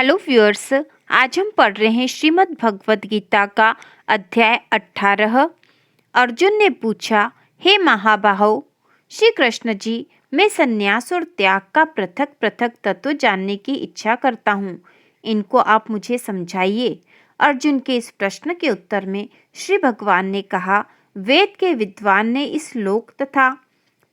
Hello viewers. आज हम पढ़ रहे हैं श्रीमद् भगवद गीता का अध्याय 18। अर्जुन ने पूछा, हे महाबाहो श्री कृष्ण जी, मैं संन्यास और त्याग का पृथक पृथक तत्व जानने की इच्छा करता हूँ। इनको आप मुझे समझाइए। अर्जुन के इस प्रश्न के उत्तर में श्री भगवान ने कहा, वेद के विद्वान ने इस लोक तथा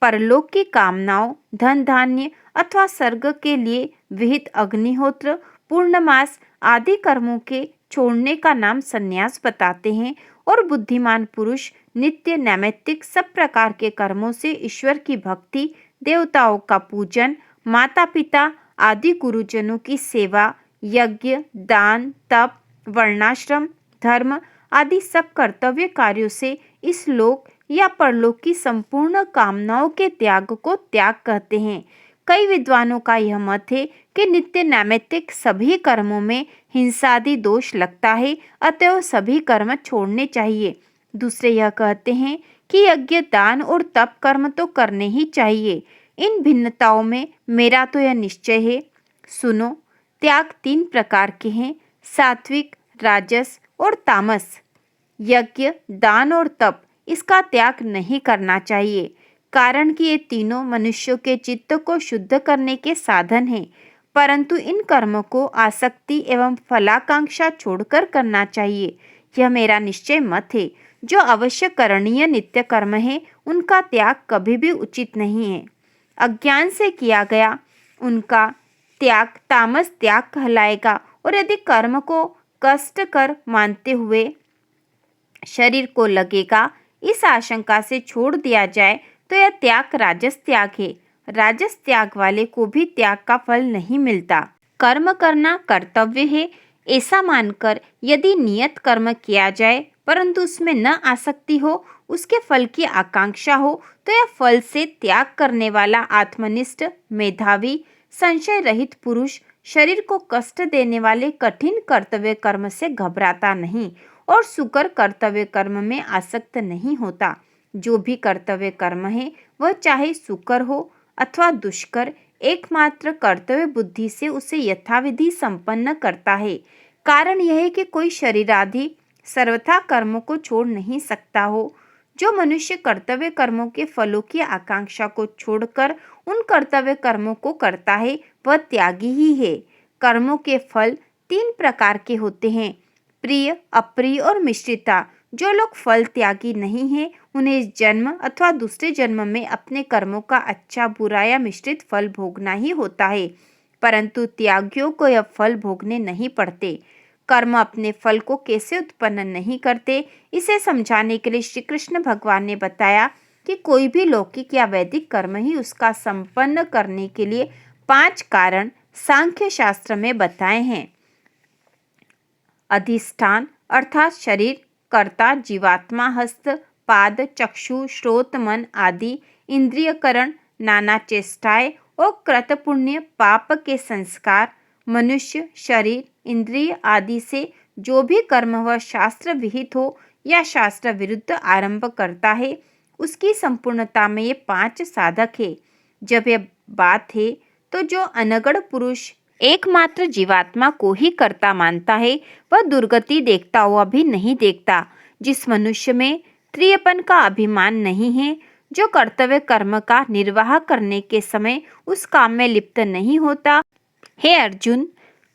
परलोक की कामनाओं, धन धान्य अथवा स्वर्ग के लिए विहित अग्निहोत्र, पूर्णमास आदि कर्मों के छोड़ने का नाम संन्यास बताते हैं और बुद्धिमान पुरुष नित्य नैमित्तिक सब प्रकार के कर्मों से ईश्वर की भक्ति, देवताओं का पूजन, माता पिता आदि गुरुजनों की सेवा, यज्ञ, दान, तप, वर्णाश्रम, धर्म आदि सब कर्तव्य कार्यों से इस लोक या परलोक की संपूर्ण कामनाओं के त्याग को त्याग कहते हैं। कई विद्वानों का यह मत है कि नित्य नैमित्तिक सभी कर्मों में हिंसादि दोष लगता है, अतएव सभी कर्म छोड़ने चाहिए। दूसरे यह कहते हैं कि यज्ञ, दान और तप कर्म तो करने ही चाहिए। इन भिन्नताओं में मेरा तो यह निश्चय है। सुनो, त्याग 3 प्रकार के हैं, सात्विक, राजस और तामस। यज्ञ, दान और तप इसका त्याग नहीं करना चाहिए, कारण कि ये तीनों मनुष्यों के चित्त को शुद्ध करने के साधन हैं। परंतु इन कर्मों को आसक्ति एवं फलाकांक्षा छोड़कर करना चाहिए, यह मेरा निश्चय मत है। जो अवश्य करणीय नित्य कर्म है, उनका त्याग कभी भी उचित नहीं है। अज्ञान से किया गया उनका त्याग तामस त्याग कहलाएगा, और यदि कर्म को कष्टकर मानते हुए शरीर को लगेगा, इस आशंका से छोड़ दिया जाए तो यह त्याग राजस त्याग है। राजस त्याग वाले को भी त्याग का फल नहीं मिलता। कर्म करना कर्तव्य है ऐसा मानकर यदि नियत कर्म किया जाए परंतु उसमें न आसक्ति हो, उसके फल की आकांक्षा हो, तो यह फल से त्याग करने वाला आत्मनिष्ठ, मेधावी, संशय रहित पुरुष शरीर को कष्ट देने वाले कठिन कर्तव्य कर्म से घबराता नहीं और सुकर कर्तव्य कर्म में आसक्त नहीं होता। जो भी कर्तव्य कर्म है वह चाहे सुकर हो अथवा दुष्कर, एकमात्र कर्तव्य बुद्धि से उसे यथाविधि संपन्न करता है। कारण यह है कि कोई शरीरादि सर्वथा कर्मों को छोड़ नहीं सकता हो। जो मनुष्य कर्तव्य कर्मों के फलों की आकांक्षा को छोड़कर उन कर्तव्य कर्मों को करता है वह त्यागी ही है। कर्मों के फल 3 प्रकार के होते हैं, प्रिय, अप्रिय और मिश्रिता। जो लोग फल त्यागी नहीं हैं, उन्हें इस जन्म अथवा दूसरे जन्म में अपने कर्मों का अच्छा, बुरा या मिश्रित फल भोगना ही होता है, परंतु त्यागियों को यह फल भोगने नहीं पड़ते। कर्म अपने फल को कैसे उत्पन्न नहीं करते, इसे समझाने के लिए श्री कृष्ण भगवान ने बताया कि कोई भी लौकिक या वैदिक कर्म ही उसका संपन्न करने के लिए 5 कारण सांख्य शास्त्र में बताए हैं। अधिष्ठान अर्थात शरीर, कर्ता जीवात्मा, हस्त, पाद, चक्षु, श्रोत, मन आदि इंद्रियकरण, नाना चेष्टाएं और कृत पुण्य पाप के संस्कार। मनुष्य शरीर, इंद्रिय आदि से जो भी कर्म वह शास्त्र विहित हो या शास्त्र विरुद्ध आरंभ करता है, उसकी संपूर्णता में ये 5 साधक है। जब यह बात है तो जो अनगढ़ पुरुष एकमात्र जीवात्मा को ही कर्ता मानता है, वह दुर्गति देखता हुआ भी नहीं देखता। जिस मनुष्य में त्रियपन का अभिमान नहीं है, जो कर्तव्य कर्म का निर्वाह करने के समय उस काम में लिप्त नहीं होता। हे अर्जुन,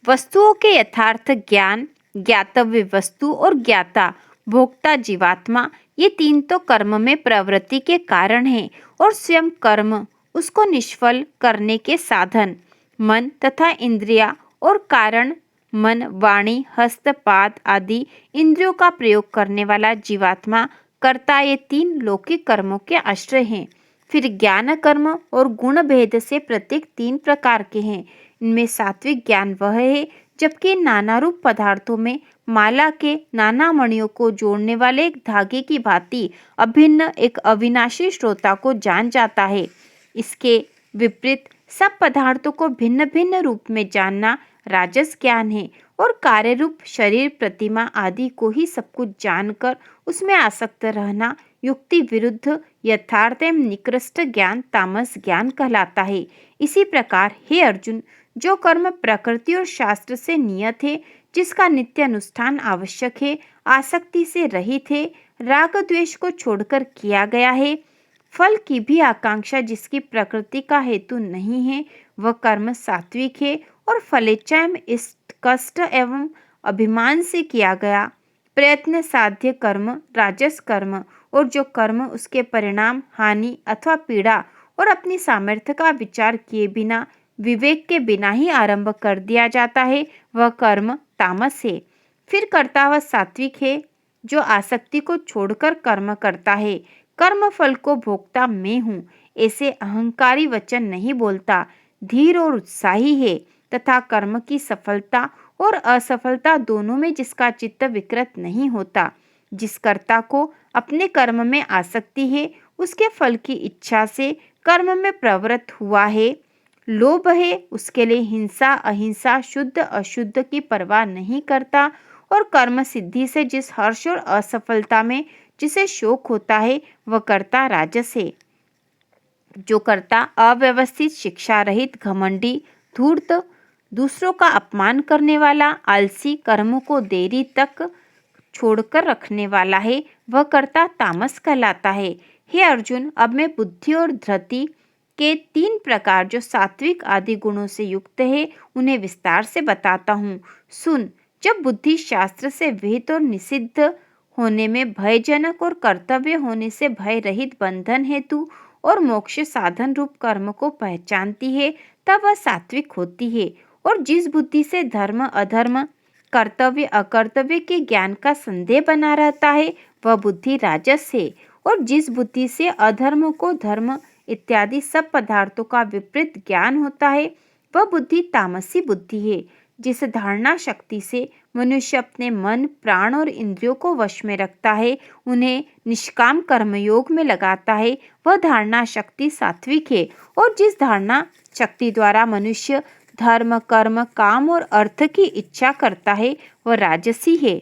वस्तुओं के यथार्थ ज्ञान, ज्ञातव्य वस्तु और ज्ञाता भोक्ता जीवात्मा, ये 3 तो कर्म में प्रवृत्ति के कारण हैं और स्वयं कर्म उसको निष्फल करने के साधन। मन तथा इंद्रिया और कारण मन, वाणी, हस्त, पाद आदि इंद्रियों का प्रयोग करने वाला जीवात्मा कर्ता, ये 3 लौकिक कर्मों के आश्रय हैं। फिर ज्ञान कर्म और गुण भेद से प्रत्येक 3 प्रकार के हैं। इनमें सात्विक ज्ञान वह है जबकि नाना रूप पदार्थों में माला के नाना मणियों को जोड़ने वाले एक धागे की भांति अभिन्न एक अविनाशी श्रोता को जान जाता है। इसके विपरीत सब पदार्थों को भिन्न भिन्न रूप में जानना राजस ज्ञान है और कार्य रूप शरीर, प्रतिमा आदि को ही सब कुछ जानकर उसमें आसक्त रहना युक्ति विरुद्ध यथार्थ एवं निकृष्ट ज्ञान तामस ज्ञान कहलाता है। इसी प्रकार हे अर्जुन, जो कर्म प्रकृति और शास्त्र से नियत है, जिसका नित्य अनुष्ठान आवश्यक है, आसक्ति से रहित है, राग द्वेष को छोड़कर किया गया है, फल की भी आकांक्षा जिसकी प्रकृति का हेतु नहीं है, वह कर्म सात्विक है और फलेच्छा एवं इष्ट कष्ट एवं अभिमान से किया गया प्रयत्न साध्य कर्म राजस कर्म, और जो कर्म उसके परिणाम हानि अथवा पीड़ा और अपनी सामर्थ्य का विचार किए बिना विवेक के बिना ही आरंभ कर दिया जाता है, वह कर्म तामस है। फिर कर्ता वह सात्विक है जो आसक्ति को छोड़कर कर्म करता है। कर्म फल को भोगता मैं हूँ ऐसे अहंकारी वचन नहीं बोलता, धीर और उत्साही है तथा कर्म की सफलता और असफलता दोनों में जिसका चित्त विकृत नहीं होता। जिस कर्ता को अपने कर्म में आसक्ति है, उसके फल की इच्छा से कर्म में प्रवृत्त हुआ है, लोभ है, उसके लिए हिंसा अहिंसा शुद्ध अशुद्ध की परवाह नहीं करता, और कर्म सिद्धि से जिस हर्ष और असफलता में जिसे शोक होता है, वह कर्ता राजस है। जो कर्ता अव्यवस्थित शिक्षा रहित घमंडी धूर्त दूसरों का अपमान करने वाला आलसी कर्मों को देरी तक छोड़कर रखने वाला है, वह कर्ता तामस कहलाता है। हे अर्जुन, अब मैं बुद्धि और धृति के 3 प्रकार जो सात्विक आदि गुणों से युक्त है, उन्हें विस्तार से बताता हूँ। सुन। जब बुद्धि शास्त्र से विहित और निषिद्ध होने में भयजनक और कर्तव्य होने से भय रहित बंधन हेतु और मोक्ष साधन रूप कर्म को पहचानती है, तब वह सात्विक होती है। और जिस बुद्धि से धर्म अधर्म कर्तव्य अकर्तव्य के ज्ञान का संदेह बना रहता है, वह बुद्धि राजस है। और जिस बुद्धि से अधर्म को धर्म इत्यादि सब पदार्थों का विपरीत ज्ञान होता है, वह बुद्धि तामसी बुद्धि है। जिस धारणा शक्ति से मनुष्य अपने मन प्राण और इंद्रियों को वश में रखता है, उन्हें निष्काम कर्मयोग में लगाता है, वह धारणा शक्ति सात्विक है। और जिस धारणा शक्ति द्वारा मनुष्य धर्म कर्म काम और अर्थ की इच्छा करता है, वह राजसी है।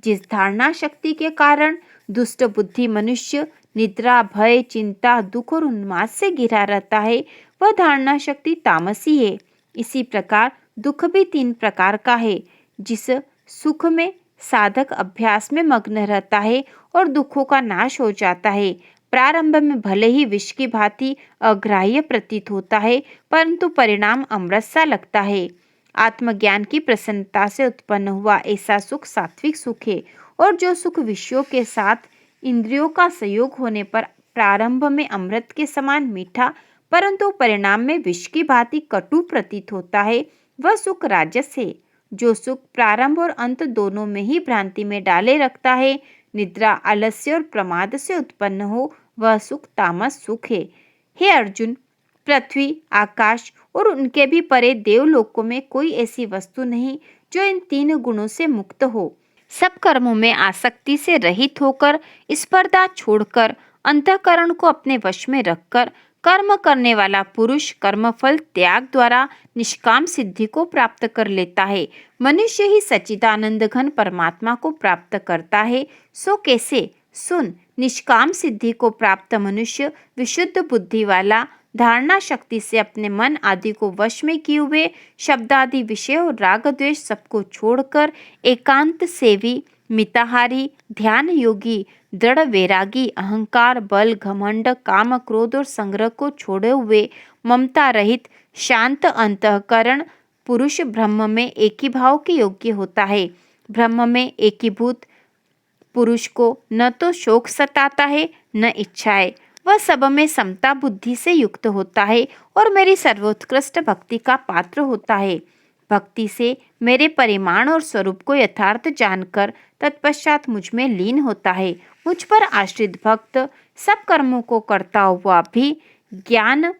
जिस धारणा शक्ति के कारण दुष्ट बुद्धि मनुष्य निद्रा भय चिंता दुख और उन्माद से घिरा रहता है, वह धारणा शक्ति तामसी है। इसी प्रकार दुख भी 3 प्रकार का है। जिस सुख में साधक अभ्यास में मग्न रहता है और दुखों का नाश हो जाता है, प्रारंभ में भले ही विष की भांति अग्राह्य प्रतीत होता है, परंतु परिणाम अमृत सा लगता है। आत्मज्ञान की प्रसन्नता से उत्पन्न हुआ ऐसा सुख सात्विक सुख है। और जो सुख विषयों के साथ इंद्रियों का संयोग होने पर प्रारंभ में अमृत के समान मीठा परंतु परिणाम में विष की भांति कटु प्रतीत होता है, वह सुख राजस है। जो सुख प्रारंभ और अंत दोनों में ही भ्रांति में डाले रखता है, निद्रा आलस्य और प्रमाद से उत्पन्न हो, वह सुख तामस सुख है। हे अर्जुन, पृथ्वी आकाश और उनके भी परे देवलोकों में कोई ऐसी वस्तु नहीं जो इन 3 गुणों से मुक्त हो। सब कर्मों में आसक्ति से रहित होकर स्पर्धा छोड़कर अंतःकरण को अपने वश में रखकर कर्म करने वाला पुरुष कर्मफल त्याग द्वारा निष्काम सिद्धि को प्राप्त कर लेता है। मनुष्य ही सच्चिदानंद घन परमात्मा को प्राप्त करता है। सो कैसे? सुन। निष्काम सिद्धि को प्राप्त मनुष्य विशुद्ध बुद्धि वाला, धारणा शक्ति से अपने मन आदि को वश में किए हुए, शब्द आदि विषय और राग द्वेष सबको छोड़कर एकांत सेवी, मिताहारी, ध्यान योगी, दृढ़ वैरागी, अहंकार बल घमंड काम क्रोध और संग्रह को छोड़े हुए ममता रहित शांत अंतःकरण पुरुष ब्रह्म में एकी भाव के योग्य होता है। ब्रह्म में एकीभूत पुरुष को न तो शोक सताता है न इच्छाएं, वह सब में समता बुद्धि से युक्त होता है और मेरी सर्वोत्कृष्ट भक्ति का पात्र होता है। भक्ति से मेरे परिमाण और स्वरूप को यथार्थ जानकर तत्पश्चात मुझ में लीन होता है। मुझ पर आश्रित भक्त सब कर्मों को करता हुआ भी ज्ञान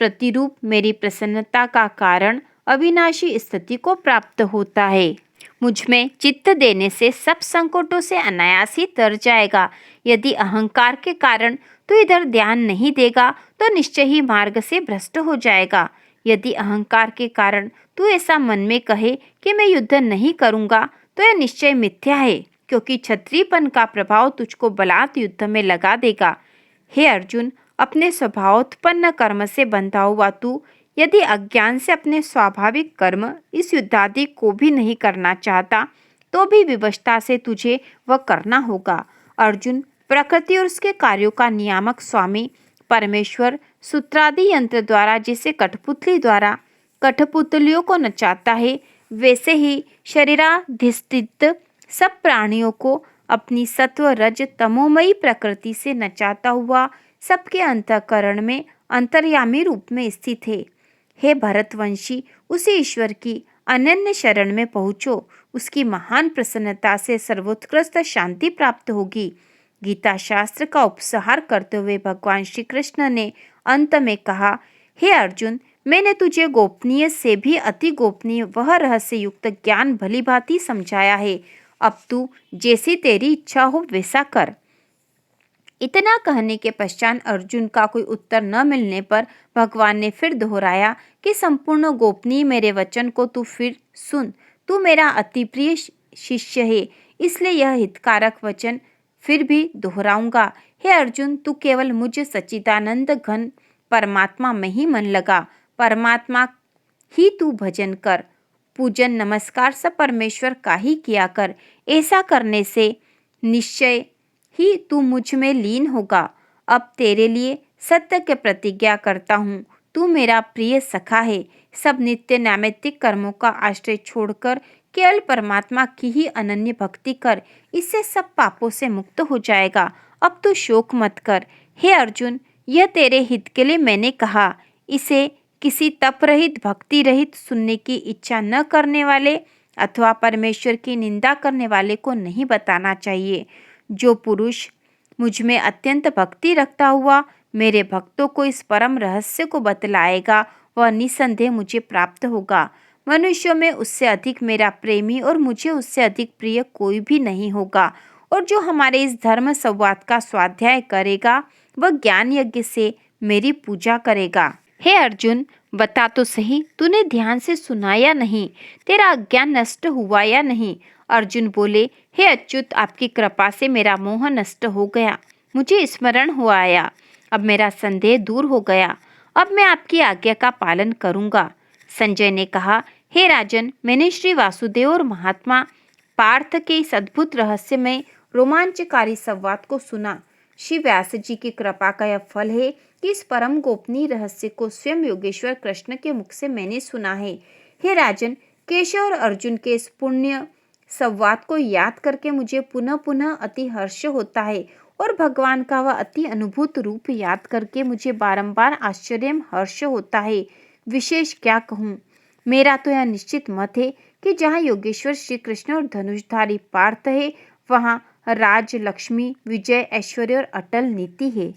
प्रतिरूप मेरी प्रसन्नता का कारण अविनाशी स्थिति को प्राप्त होता है। मुझ में चित्त देने से सब संकटों से अनायास ही तर जाएगा। यदि अहंकार के कारण तो इधर ध्यान नहीं देगा तो निश्चय ही मार्ग से भ्रष्ट हो जाएगा। यदि अहंकार के कारण तू ऐसा मन में कहे कि मैं युद्ध नहीं करूंगा, तो यह निश्चय मिथ्या है, क्योंकि क्षत्रियपन का प्रभाव तुझको बलात् युद्ध में लगा देगा। हे अर्जुन, अपने स्वभावोत्पन्न कर्म से बंधा हुआ तू यदि अज्ञान से अपने स्वाभाविक कर्म इस युद्धादि को भी नहीं करना चाहता तो भी विवशता से तुझे वह करना होगा। अर्जुन, प्रकृति और उसके कार्यों का नियामक स्वामी परमेश्वर सूत्रादि यंत्र द्वारा जैसे कठपुतली द्वारा कठपुतलियों को नचाता है, वैसे ही शरीराधिष्ठित सब प्राणियों को अपनी सत्व रज तमोमयी प्रकृति से नचाता हुआ सबके अंतःकरण में अंतर्यामी रूप में स्थित है। हे भरतवंशी, उसी ईश्वर की अनन्य शरण में पहुँचो, उसकी महान प्रसन्नता से सर्वोत्कृष्ट शांति प्राप्त होगी। गीता शास्त्र का उपसंहार करते हुए भगवान श्री कृष्ण ने अंत में कहा, हे अर्जुन, मैंने तुझे गोपनीय से भी अति गोपनीय वह रहस्य युक्त ज्ञान भली भांति समझाया है। अब तू जैसी तेरी इच्छा हो वैसा कर। इतना कहने के पश्चात अर्जुन का कोई उत्तर न मिलने पर भगवान ने फिर दोहराया कि संपूर्ण गोपनीय मेरे वचन को तू फिर सुन। तू मेरा अति प्रिय शिष्य है, इसलिए यह हितकारक वचन फिर भी दोहराऊंगा। हे अर्जुन, तू केवल मुझ सच्चिदानंद घन परमात्मा में ही मन लगा। परमात्मा ही तू भजन कर, पूजन नमस्कार सब परमेश्वर का ही किया कर। ऐसा करने से निश्चय ही तू मुझ में लीन होगा। अब तेरे लिए सत्य के प्रतिज्ञा करता हूँ, तू मेरा प्रिय सखा है। सब नित्य नैमित्तिक कर्मों का आश्रय छोड़कर केवल परमात्मा की ही अनन्य भक्ति कर, इससे सब पापों से मुक्त हो जाएगा। अब तू शोक मत कर। हे अर्जुन, यह तेरे हित के लिए मैंने कहा। इसे किसी तप रहित भक्ति रहित सुनने की इच्छा न करने वाले अथवा परमेश्वर की निंदा करने वाले को नहीं बताना चाहिए। जो पुरुष मुझ में अत्यंत भक्ति रखता हुआ मेरे भक्तों को इस परम रहस्य को बतलाएगा, वह निसंदेह मुझे प्राप्त होगा। मनुष्यों में उससे अधिक मेरा प्रेमी और मुझे उससे अधिक प्रिय कोई भी नहीं होगा। और जो हमारे इस धर्म संवाद का स्वाध्याय करेगा वह ज्ञान यज्ञ से मेरी पूजा करेगा। हे अर्जुन, बता तो सही, तूने ध्यान से सुना या नहीं? तेरा अज्ञान नष्ट हुआ या नहीं? अर्जुन बोले, हे अच्युत, आपकी कृपा से मेरा मोह नष्ट हो गया, मुझे स्मरण हो आया। अब मेरा संदेह दूर हो गया। अब मैं आपकी आज्ञा का पालन करूंगा। संजय ने कहा, हे राजन, मैंने श्री वासुदेव और महात्मा पार्थ के इस अद्भुत रहस्यमय रोमांचकारी संवाद को सुना। श्री व्यास जी की कृपा का यह फल है कि इस परम गोपनीय रहस्य को स्वयं योगेश्वर कृष्ण के मुख से मैंने सुना है। हे राजन, केशव और अर्जुन के इस पुण्य संवाद को याद करके मुझे पुनः पुनः अति हर्ष होता है और भगवान का वह अति अनुभूत रूप याद करके मुझे बारंबार आश्चर्य हर्ष होता है। विशेष क्या कहूँ, मेरा तो यह निश्चित मत है कि जहाँ योगेश्वर श्री कृष्ण और धनुषधारी पार्थ है, वहाँ राज, लक्ष्मी, विजय, ऐश्वर्य और अटल नीति है।